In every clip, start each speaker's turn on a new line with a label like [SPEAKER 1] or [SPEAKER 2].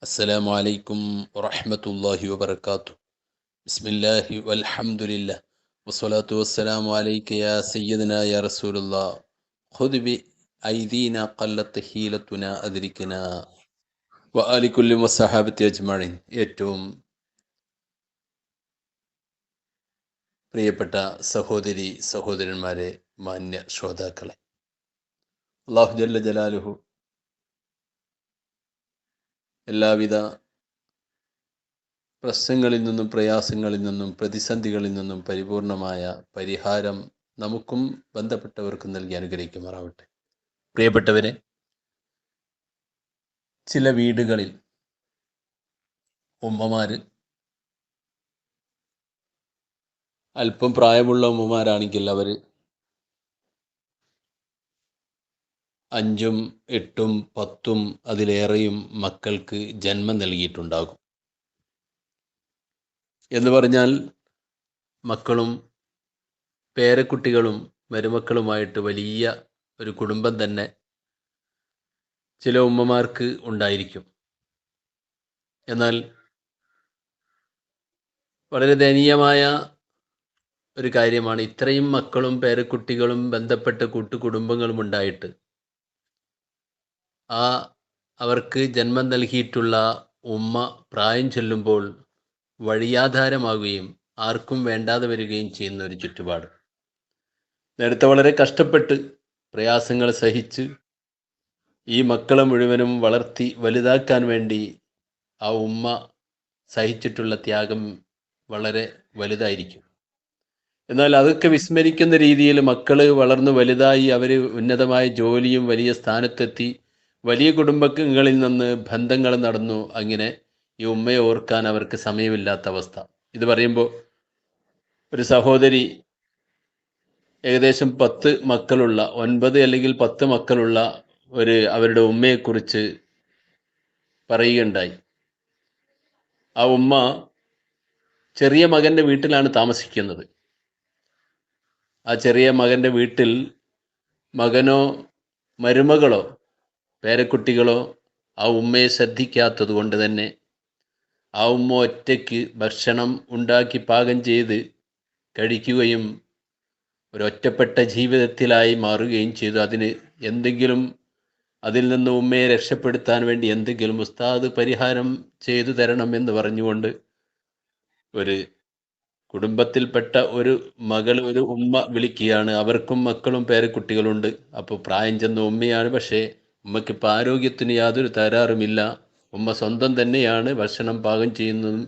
[SPEAKER 1] السلام عليكم ورحمة الله وبركاته. بسم الله والحمد لله والصلاة والسلام عليك يا سيدنا يا رسول الله. خذ بأيدينا قلت حيلتنا أدركنا وآل كل وصحابة أجمعين. ഏറ്റവും പ്രിയപ്പെട്ട സഹോദരി സഹോദരന്മാരെ, മാന്യ ശ്രോതാക്കളെ, അല്ലാഹു ജല്ല ജലാലുഹു എല്ലാവിധ പ്രശ്നങ്ങളിൽ നിന്നും പ്രയാസങ്ങളിൽ നിന്നും പ്രതിസന്ധികളിൽ നിന്നും പരിപൂർണമായ പരിഹാരം നമുക്കും ബന്ധപ്പെട്ടവർക്കും നൽകി അനുഗ്രഹിക്കുമാറാവട്ടെ. പ്രിയപ്പെട്ടവരെ, ചില വീടുകളിൽ ഉമ്മമാര്, അല്പം പ്രായമുള്ള ഉമ്മമാരാണെങ്കിൽ അവർ 5ഉം 8ഉം 10ഉം അതിലേറെയും മക്കൾക്ക് ജന്മം നൽകിയിട്ടുണ്ടാകും. എന്ന് പറഞ്ഞാൽ മക്കളും പേരക്കുട്ടികളും മരുമക്കളുമായിട്ട് വലിയ ഒരു കുടുംബം തന്നെ ചില ഉമ്മമാർക്ക് ഉണ്ടായിരിക്കും. എന്നാൽ വളരെ ദയനീയമായ ഒരു കാര്യമാണ്, ഇത്രയും മക്കളും പേരക്കുട്ടികളും ബന്ധപ്പെട്ട കൂട്ടുകുടുംബങ്ങളും ഉണ്ടായിട്ട് അവർക്ക് ജന്മം നൽകിയിട്ടുള്ള ഉമ്മ പ്രായം ചെല്ലുമ്പോൾ വഴിയാധാരമാകുകയും ആർക്കും വേണ്ടാതെ വരികയും ചെയ്യുന്ന ഒരു ചുറ്റുപാട്. നേരത്തെ വളരെ കഷ്ടപ്പെട്ട് പ്രയാസങ്ങൾ സഹിച്ച് ഈ മക്കളെ മുഴുവനും വളർത്തി വലുതാക്കാൻ വേണ്ടി ആ ഉമ്മ സഹിച്ചിട്ടുള്ള ത്യാഗം വളരെ വലുതായിരിക്കും. എന്നാൽ അതൊക്കെ വിസ്മരിക്കുന്ന രീതിയിൽ മക്കള് വളർന്നു വലുതായി അവർ ഉന്നതമായ ജോലിയും വലിയ സ്ഥാനത്തെത്തി വലിയ കുടുംബങ്ങളിൽ നിന്ന് ബന്ധങ്ങൾ നടന്നു. അങ്ങനെ ഈ ഉമ്മയെ ഓർക്കാൻ അവർക്ക് സമയമില്ലാത്ത അവസ്ഥ. ഇത് പറയുമ്പോൾ ഒരു സഹോദരി ഏകദേശം 10 മക്കളുള്ള 9 അല്ലെങ്കിൽ 10 മക്കളുള്ള അവരുടെ ഉമ്മയെക്കുറിച്ച് പറയുകയുണ്ടായി. ആ ഉമ്മ ചെറിയ മകൻ്റെ വീട്ടിലാണ് താമസിക്കുന്നത്. ആ ചെറിയ മകൻ്റെ വീട്ടിൽ മകനോ മരുമകളോ പേരക്കുട്ടികളോ ആ ഉമ്മയെ ശ്രദ്ധിക്കാത്തത് കൊണ്ട് തന്നെ ആ ഉമ്മ ഒറ്റയ്ക്ക് ഭക്ഷണം ഉണ്ടാക്കി പാകം ചെയ്ത് കഴിക്കുകയും ഒരൊറ്റപ്പെട്ട ജീവിതത്തിലായി മാറുകയും ചെയ്തു. അതിൽ നിന്ന് ഉമ്മയെ രക്ഷപ്പെടുത്താൻ വേണ്ടി എന്തെങ്കിലും ഉസ്താദ് പരിഹാരം ചെയ്തു തരണം എന്ന് പറഞ്ഞുകൊണ്ട് ഒരു കുടുംബത്തിൽപ്പെട്ട ഒരു ഉമ്മ വിളിക്കുകയാണ്. അവർക്കും മക്കളും പേരക്കുട്ടികളുണ്ട്. അപ്പോൾ പ്രായം ചെന്ന ഉമ്മയാണ്. പക്ഷേ ഉമ്മയ്ക്ക് ഇപ്പോൾ ആരോഗ്യത്തിന് യാതൊരു തകരാറുമില്ല. ഉമ്മ സ്വന്തം തന്നെയാണ് ഭക്ഷണം പാകം ചെയ്യുന്നതും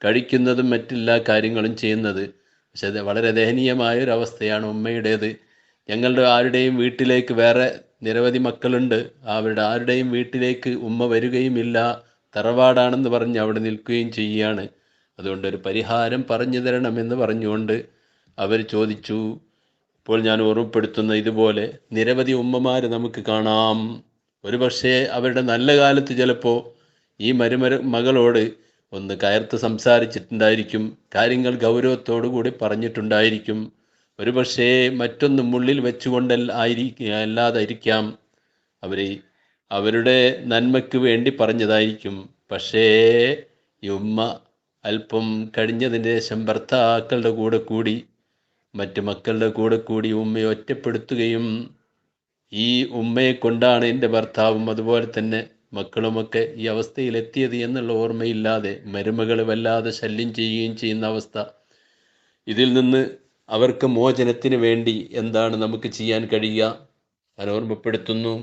[SPEAKER 1] കഴിക്കുന്നതും മറ്റെല്ലാ കാര്യങ്ങളും ചെയ്യുന്നത്. പക്ഷേ അത് വളരെ ദയനീയമായൊരവസ്ഥയാണ് ഉമ്മയുടേത്. ഞങ്ങളുടെ ആരുടെയും വീട്ടിലേക്ക്, വേറെ നിരവധി മക്കളുണ്ട്, അവരുടെ ആരുടെയും വീട്ടിലേക്ക് ഉമ്മ വരികയുമില്ല. തറവാടാണെന്ന് പറഞ്ഞ് അവിടെ നിൽക്കുകയും ചെയ്യുകയാണ്. അതുകൊണ്ട് ഒരു പരിഹാരം പറഞ്ഞു തരണമെന്ന് പറഞ്ഞുകൊണ്ട് അവർ ചോദിച്ചു. ഇപ്പോൾ ഞാൻ ഓർമ്മപ്പെടുത്തുന്ന ഇതുപോലെ നിരവധി ഉമ്മമാർ നമുക്ക് കാണാം. ഒരു പക്ഷേ അവരുടെ നല്ല കാലത്ത് ചിലപ്പോൾ ഈ മകളോട് ഒന്ന് കയർത്ത് സംസാരിച്ചിട്ടുണ്ടായിരിക്കും, കാര്യങ്ങൾ ഗൗരവത്തോടു കൂടി പറഞ്ഞിട്ടുണ്ടായിരിക്കും. ഒരു പക്ഷേ മറ്റൊന്നും ഉള്ളിൽ വെച്ചുകൊണ്ടല്ലാതായിരിക്കാം അവരുടെ നന്മയ്ക്ക് വേണ്ടി പറഞ്ഞതായിരിക്കും. പക്ഷേ ഈ ഉമ്മ അല്പം കഴിഞ്ഞതിന് ശേഷം ഭർത്താക്കളുടെ കൂടെ കൂടി മറ്റ് മക്കളുടെ കൂടെ കൂടി ഉമ്മയെ ഒറ്റപ്പെടുത്തുകയും ഈ ഉമ്മയെ കൊണ്ടാണ് എൻ്റെ ഭർത്താവും അതുപോലെ തന്നെ മക്കളുമൊക്കെ ഈ അവസ്ഥയിലെത്തിയത് എന്നുള്ള ഓർമ്മയില്ലാതെ മരുമകൾ വല്ലാതെ ശല്യം ചെയ്യുകയും ചെയ്യുന്ന അവസ്ഥ. ഇതിൽ നിന്ന് അവർക്ക് മോചനത്തിന് വേണ്ടി എന്താണ് നമുക്ക് ചെയ്യാൻ കഴിയുക? ഞാൻ ഓർമ്മപ്പെടുത്തുന്നു,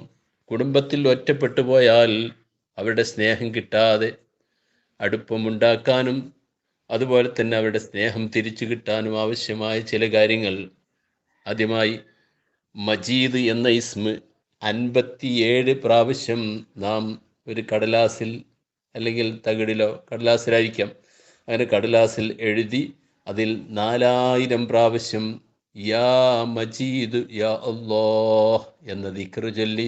[SPEAKER 1] കുടുംബത്തിൽ ഒറ്റപ്പെട്ടു പോയാൽ അവരുടെ സ്നേഹം കിട്ടാതെ അടുപ്പമുണ്ടാക്കാനും അതുപോലെ തന്നെ അവരുടെ സ്നേഹം തിരിച്ചു കിട്ടാനും ആവശ്യമായ ചില കാര്യങ്ങൾ. ആദ്യമായി മജീദ് എന്ന ഇസ്മ 57 പ്രാവശ്യം നാം ഒരു കടലാസിൽ അല്ലെങ്കിൽ തകിടിലോ, കടലാസിലായിരിക്കാം, അങ്ങനെ കടലാസിൽ എഴുതി അതിൽ 4000 പ്രാവശ്യം യാ മജീദ് യാ അല്ലാഹ് എന്ന ദിക്ർ ചൊല്ലി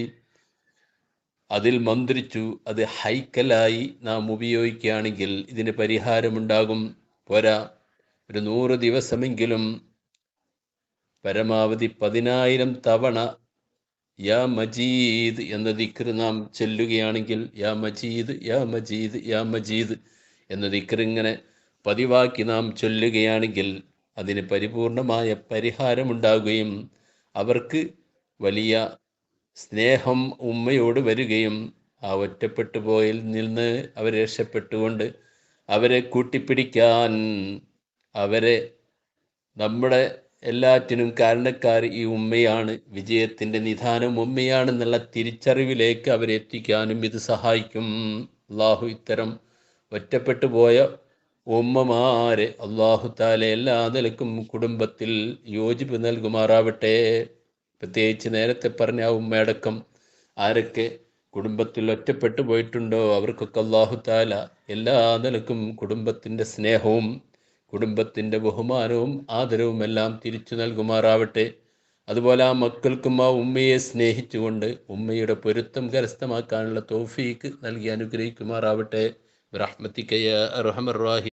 [SPEAKER 1] അതിൽ മന്ത്രിച്ചു അത് ഹൈക്കലായി നാം ഉപയോഗിക്കുകയാണെങ്കിൽ ഇതിന് പരിഹാരമുണ്ടാകും. പോരാ, ഒരു 100 ദിവസമെങ്കിലും പരമാവധി 10,000 തവണ യാ മജീദ് എന്ന ദിക്ർ നാം ചൊല്ലുകയാണെങ്കിൽ, യാ മജീദ് യാ മജീദ് യാ മജീദ് എന്ന ദിക്ർ ഇങ്ങനെ പതിവാക്കി നാം ചൊല്ലുകയാണെങ്കിൽ അതിന് പരിപൂർണമായ പരിഹാരമുണ്ടാകുകയും അവർക്ക് വലിയ സ്നേഹം ഉമ്മയോട് വരികയും ആ ഒറ്റപ്പെട്ടു പോയിൽ നിന്ന് അവരെ രക്ഷപ്പെട്ടുകൊണ്ട് അവരെ കൂട്ടിപ്പിടിക്കാൻ, അവരെ നമ്മുടെ എല്ലാറ്റിനും കാരണക്കാർ ഈ ഉമ്മയാണ്, വിജയത്തിൻ്റെ നിധാനം ഉമ്മയാണെന്നുള്ള തിരിച്ചറിവിലേക്ക് അവരെ എത്തിക്കാനും ഇത് സഹായിക്കും. അള്ളാഹു ഇത്തരം ഒറ്റപ്പെട്ടു പോയ ഉമ്മമാരെ അള്ളാഹു താല എല്ലാ നിലക്കും കുടുംബത്തിൽ യോജിപ്പ് നൽകുമാറാവട്ടെ. പ്രത്യേകിച്ച് നേരത്തെ പറഞ്ഞ ആ ഉമ്മയടക്കം ആരൊക്കെ കുടുംബത്തിൽ ഒറ്റപ്പെട്ടു പോയിട്ടുണ്ടോ അവർക്കൊക്കെ അള്ളാഹു താല എല്ലാ നിലക്കും കുടുംബത്തിൻ്റെ സ്നേഹവും കുടുംബത്തിൻ്റെ ബഹുമാനവും ആദരവും എല്ലാം തിരിച്ചു നൽകുമാറാവട്ടെ. അതുപോലെ ആ മക്കൾക്കും ആ ഉമ്മയെ സ്നേഹിച്ചുകൊണ്ട് ഉമ്മയുടെ പൊരുത്തം കരസ്ഥമാക്കാനുള്ള തൗഫീക്ക് നൽകി അനുഗ്രഹിക്കുമാറാവട്ടെ. റഹ്മത്തിക യാ അർഹമർ റഹീം.